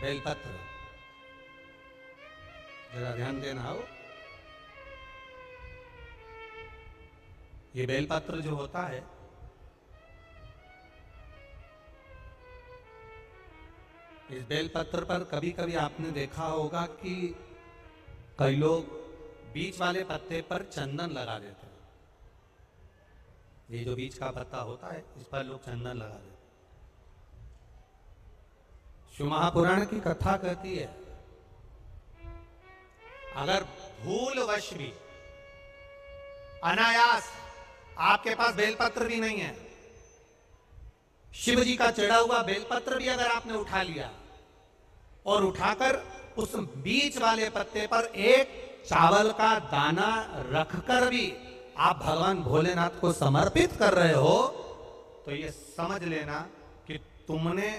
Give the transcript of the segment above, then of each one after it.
बेलपत्र, जरा ध्यान देना हो। ये बेलपत्र जो होता है, इस बेलपत्र पर कभी कभी आपने देखा होगा कि कई लोग बीच वाले पत्ते पर चंदन लगा देते हैं। ये जो बीच का पत्ता होता है, इस पर लोग चंदन लगा देते हैं। शिव महापुराण की कथा कहती है, अगर भूलवश भी अनायास आपके पास बेलपत्र भी नहीं है, शिव जी का चढ़ा हुआ बेलपत्र भी अगर आपने उठा लिया और उठाकर उस बीच वाले पत्ते पर एक चावल का दाना रखकर भी आप भगवान भोलेनाथ को समर्पित कर रहे हो, तो ये समझ लेना कि तुमने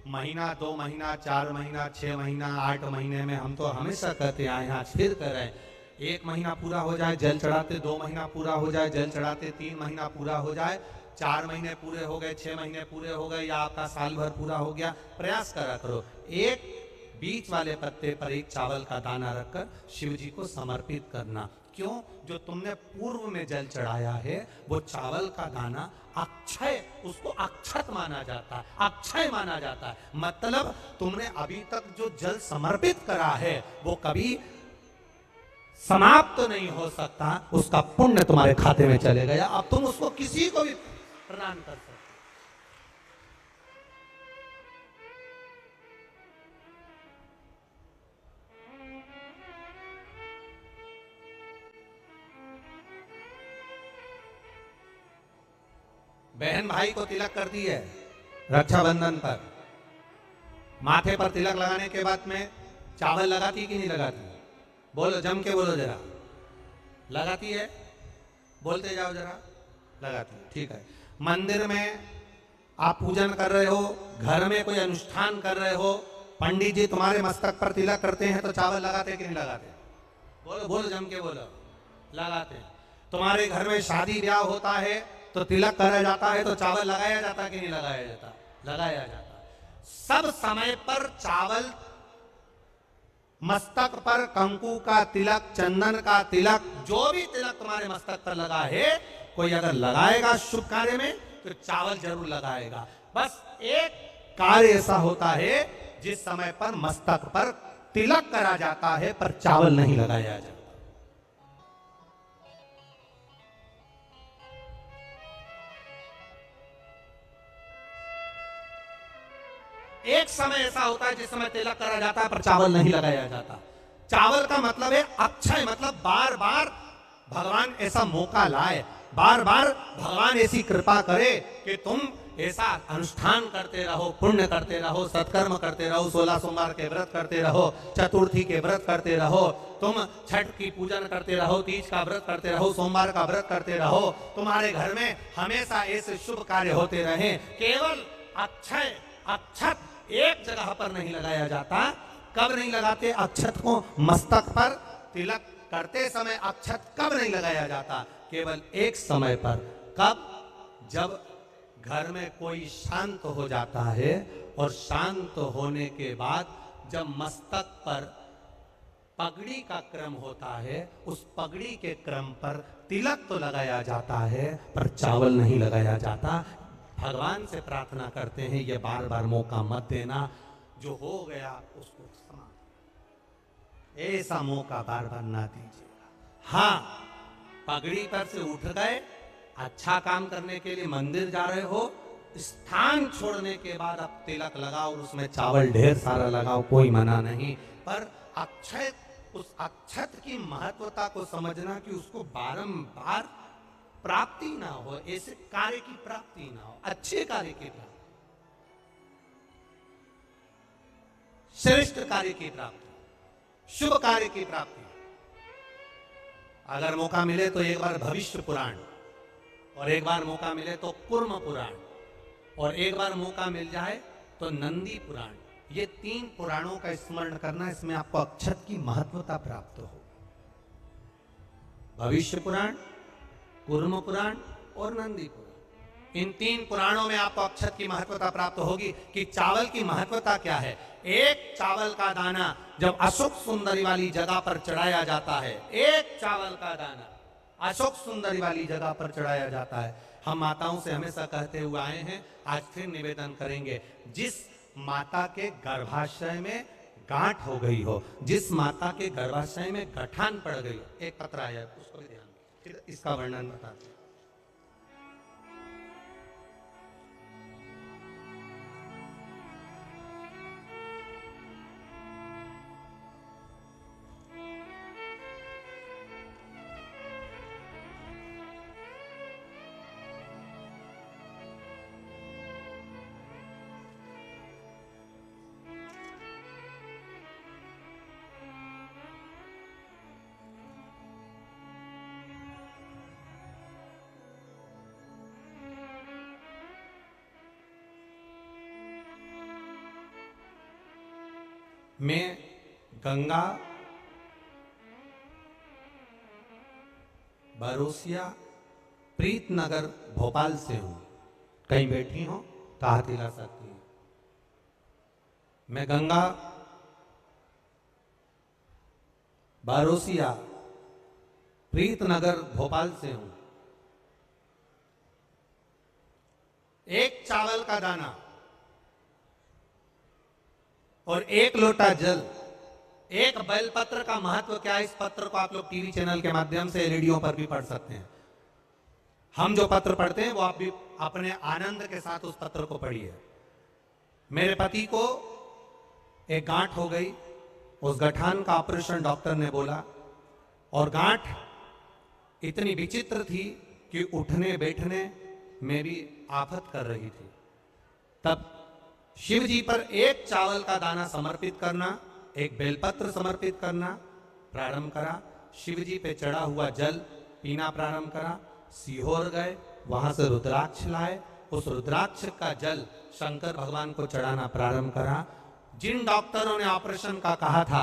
महीना, 2 महीना, 4 महीना, 6 महीना, 8 महीने में, हम तो हमेशा कहते आए हैं, आज फिर कर रहे हैं, 1 महीना पूरा हो जाए जल चढ़ाते, 2 महीना पूरा हो जाए जल चढ़ाते, 3 महीना पूरा हो जाए, 4 महीने पूरे हो गए, 6 महीने पूरे हो गए, या आपका साल भर पूरा हो गया, प्रयास करा करो, एक बीच वाले पत्ते पर एक चावल का दाना रखकर शिव जी को समर्पित करना। क्यों? जो तुमने पूर्व में जल चढ़ाया है, वो चावल का दाना अक्षय, उसको अक्षत माना जाता है, अक्षय माना जाता है। मतलब तुमने अभी तक जो जल समर्पित करा है वो कभी समाप्त नहीं हो सकता, उसका पुण्य तुम्हारे खाते में चले गया, अब तुम उसको किसी को भी प्रदान कर सकते। बहन भाई को तिलक करती है रक्षाबंधन पर, माथे पर तिलक लगाने के बाद में चावल लगाती कि नहीं लगाती? बोलो, जम के बोलो जरा। लगाती है? बोलते जाओ जरा। लगाती है, ठीक है। मंदिर में आप पूजन कर रहे हो, घर में कोई अनुष्ठान कर रहे हो, पंडित जी तुम्हारे मस्तक पर तिलक करते हैं तो चावल लगाते कि नहीं लगाते? बोलो बोलो, जम के बोलो। लगाते। तुम्हारे घर में शादी ब्याह होता है तो तिलक करा जाता है तो चावल लगाया जाता कि नहीं लगाया जाता? लगाया जाता। सब समय पर चावल, मस्तक पर कंकु का तिलक, चंदन का तिलक, जो भी तिलक तुम्हारे मस्तक पर लगा है, कोई अगर लगाएगा शुभ कार्य में तो चावल जरूर लगाएगा। बस एक कार्य ऐसा होता है जिस समय पर मस्तक पर तिलक करा जाता है पर चावल नहीं लगाया जाता। एक समय ऐसा होता है जिस समय तिलक करा जाता है पर चावल नहीं लगाया जाता। चावल का मतलब है अक्षय, मतलब बार बार भगवान ऐसा मौका लाए, बार बार भगवान ऐसी कृपा करे कि तुम ऐसा अनुष्ठान करते रहो, पुण्य करते रहो, सत्कर्म करते रहो, 16 सोमवार के व्रत करते रहो, चतुर्थी के व्रत करते रहो, तुम छठ की पूजन करते रहो, तीज का व्रत करते रहो, सोमवार का व्रत करते रहो, तुम्हारे घर में हमेशा ऐसे शुभ कार्य होते रहे। केवल अक्षय, अक्षत एक जगह पर नहीं लगाया जाता। कब नहीं लगाते अक्षत को? मस्तक पर तिलक करते समय अक्षत कब नहीं लगाया जाता? केवल एक समय पर। कब? जब घर में कोई शांत हो जाता है, और शांत होने के बाद जब मस्तक पर पगड़ी का क्रम होता है, उस पगड़ी के क्रम पर तिलक तो लगाया जाता है पर चावल नहीं लगाया जाता। भगवान से प्रार्थना करते हैं ये बार बार मौका मत देना, जो हो गया उसको समाप्त, ऐसा मौका बार बार ना दीजिएगा। हाँ, पगड़ी पर से उठ गए, अच्छा काम करने के लिए मंदिर जा रहे हो, स्थान छोड़ने के बाद अब तिलक लगाओ, उसमें चावल ढेर सारा लगाओ, कोई मना नहीं। पर अक्षय, उस अक्षत की महत्वता को समझना कि उसको बारंबार प्राप्ति ना हो, ऐसे कार्य की प्राप्ति ना हो, अच्छे कार्य की प्राप्ति, श्रेष्ठ कार्य की प्राप्ति, शुभ कार्य की प्राप्ति। अगर मौका मिले तो एक बार भविष्य पुराण, और एक बार मौका मिले तो कूर्म पुराण, और एक बार मौका मिल जाए तो नंदी पुराण, ये 3 पुराणों का स्मरण करना, इसमें आपको अक्षत की महत्वता प्राप्त हो। भविष्य पुराण, कूर्म पुराण और नंदी पुराण, इन 3 पुराणों में आपको अक्षत की महत्वता प्राप्त होगी कि चावल की महत्वता क्या है। एक चावल का दाना जब अशोक सुंदरी वाली जगह पर चढ़ाया जाता है, एक चावल का दाना अशोक सुंदरी वाली जगह पर चढ़ाया जाता है। हम माताओं से हमेशा कहते हुए आए हैं, आज फिर निवेदन करेंगे, जिस माता के गर्भाशय में गांठ हो गई हो, जिस माता के गर्भाशय में गठान पड़ गई हो, एक पत्र आया उसको भी ध्यान, फिर इसका वर्णन बताते हैं। मैं गंगा बरोसिया प्रीतनगर भोपाल से हूं। कहीं बैठी हो तो हाथ हिला सकती है। मैं गंगा बरोसिया प्रीतनगर भोपाल से हूं। एक चावल का दाना और 1 लोटा जल, एक बेलपत्र का महत्व क्या है, इस पत्र को आप लोग टीवी चैनल के माध्यम से, रेडियो पर भी पढ़ सकते हैं। हम जो पत्र पढ़ते हैं वो आप भी अपने आनंद के साथ उस पत्र को पढ़िए। मेरे पति को एक गांठ हो गई, उस गठान का ऑपरेशन डॉक्टर ने बोला, और गांठ इतनी विचित्र थी कि उठने बैठने में भी आफत कर रही थी। तब शिव जी पर एक चावल का दाना समर्पित करना, एक बेलपत्र समर्पित करना प्रारंभ करा। शिव जी पे चढ़ा हुआ जल पीना प्रारंभ करा। सीहोर गए, वहां से रुद्राक्ष लाए, उस रुद्राक्ष का जल शंकर भगवान को चढ़ाना प्रारंभ करा। जिन डॉक्टरों ने ऑपरेशन का कहा था,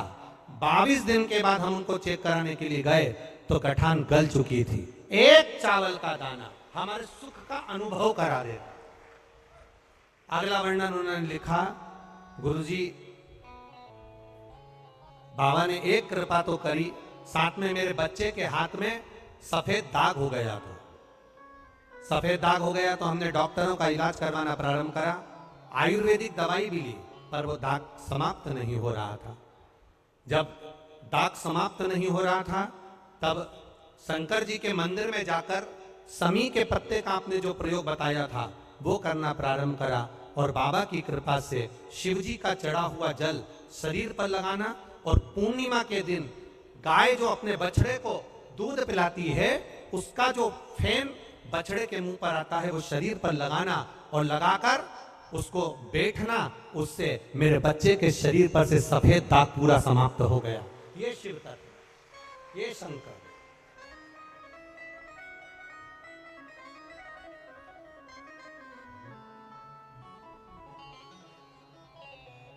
22 दिन के बाद हम उनको चेक कराने के लिए गए तो गठान गल चुकी थी। एक चावल का दाना हमारे सुख का अनुभव करा देता। अगला वर्णन उन्होंने लिखा, गुरुजी बाबा ने एक कृपा तो करी, साथ में मेरे बच्चे के हाथ में सफेद दाग हो गया। तो सफेद दाग हो गया तो हमने डॉक्टरों का इलाज करवाना प्रारंभ करा, आयुर्वेदिक दवाई भी ली, पर वो दाग समाप्त नहीं हो रहा था। जब दाग समाप्त नहीं हो रहा था तब शंकर जी के मंदिर में जाकर समी के पत्ते का आपने जो प्रयोग बताया था वो करना प्रारंभ करा, और बाबा की कृपा से शिव जी का चढ़ा हुआ जल शरीर पर लगाना, और पूर्णिमा के दिन गाय जो अपने बछड़े को दूध पिलाती है उसका जो फेन बछड़े के मुंह पर आता है वो शरीर पर लगाना, और लगाकर उसको बैठना, उससे मेरे बच्चे के शरीर पर से सफेद दाग पूरा समाप्त हो गया। ये शिव तत्व, ये शंकर।